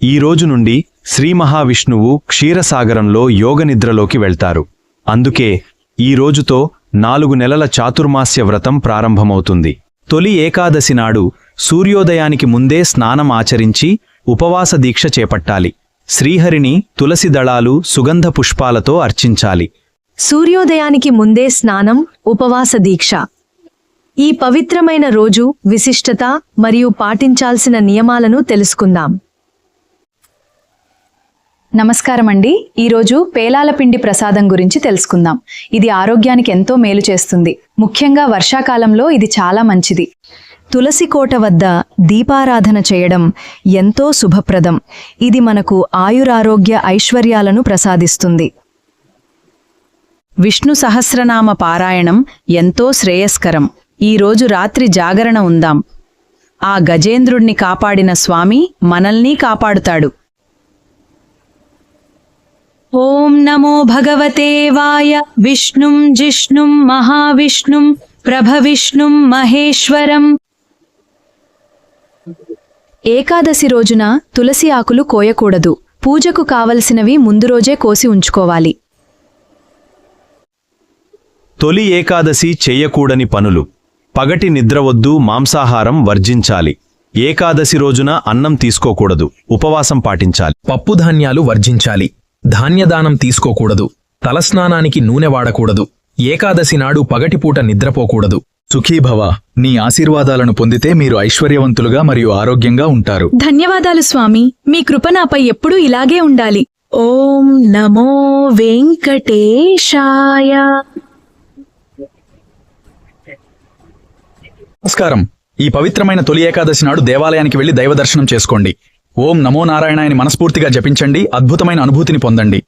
ఈ రోజు నుండి శ్రీ మహావిష్ణువు క్షీరసాగరంలో యోగనిద్రలోకి వెళ్తారు. అందుకే ఈ రోజుతో 4 నెలల చాతుర్మాస్య వ్రతం ప్రారంభమవుతుంది. తొలి ఏకాదశి నాడు సూర్యోదయానికి ముందే స్నానం ఆచరించి ఉపవాస దీక్ష చేపట్టాలి. శ్రీహరిని తులసి దళాలు, సుగంధ పుష్పాలతో అర్చించాలి. సూర్యోదయానికి ముందే స్నానం, ఉపవాస దీక్ష. ఈ పవిత్రమైన రోజు విశిష్టత మరియు పాటించాల్సిన నియమాలను తెలుసుకుందాం. నమస్కారమండి. ఈరోజు పేలాల పిండి ప్రసాదం గురించి తెలుసుకుందాం. ఇది ఆరోగ్యానికి ఎంతో మేలు చేస్తుంది. ముఖ్యంగా వర్షాకాలంలో ఇది చాలా మంచిది. తులసి కోట వద్ద దీపారాధన చేయడం ఎంతో శుభప్రదం. ఇది మనకు ఆయురారోగ్య ఐశ్వర్యాలను ప్రసాదిస్తుంది. విష్ణు సహస్రనామ పారాయణం ఎంతో శ్రేయస్కరం. ఈరోజు రాత్రి జాగరణ ఉందాం. ఆ గజేంద్రుణ్ణి కాపాడిన స్వామి మనల్ని కాపాడుతాడు. ఓం నమో భగవతే వాయ విష్ణుం జిష్ణుం మహావిష్ణుం ప్రభవిష్ణుం మహేశ్వరం. ఏకాదశి రోజున తులసి ఆకులు కోయకూడదు. పూజకు కావలసినవి ముందు రోజే కోసి ఉంచుకోవాలి. తొలి ఏకాదశి చెయ్యకూడని పనులు: పగటి నిద్రవద్దు, మాంసాహారం వర్జించాలి. ఏకాదశి రోజున అన్నం తీసుకోకూడదు, ఉపవాసం పాటించాలి. పప్పుధాన్యాలు వర్జించాలి. ధాన్యదానం తీసుకోకూడదు. తలస్నానానికి నూనె వాడకూడదు. ఏకాదశి నాడు పగటిపూట నిద్రపోకూడదు. సుఖీభవ, నీ ఆశీర్వాదాలను పొందితే మీరు ఐశ్వర్యవంతులుగా మరియు ఆరోగ్యంగా ఉంటారు. ధన్యవాదాలు స్వామి, మీ కృప నాపై ఎప్పుడూ ఇలాగే ఉండాలి. ఓం నమో వెంకటేశాయ. నమస్కారం. ఈ పవిత్రమైన తొలి ఏకాదశి నాడు దేవాలయానికి వెళ్లి దైవ దర్శనం చేసుకోండి. ఓం నమో నారాయణ అని మనస్ఫూర్తిగా జపించండి. అద్భుతమైన అనుభూతిని పొందండి.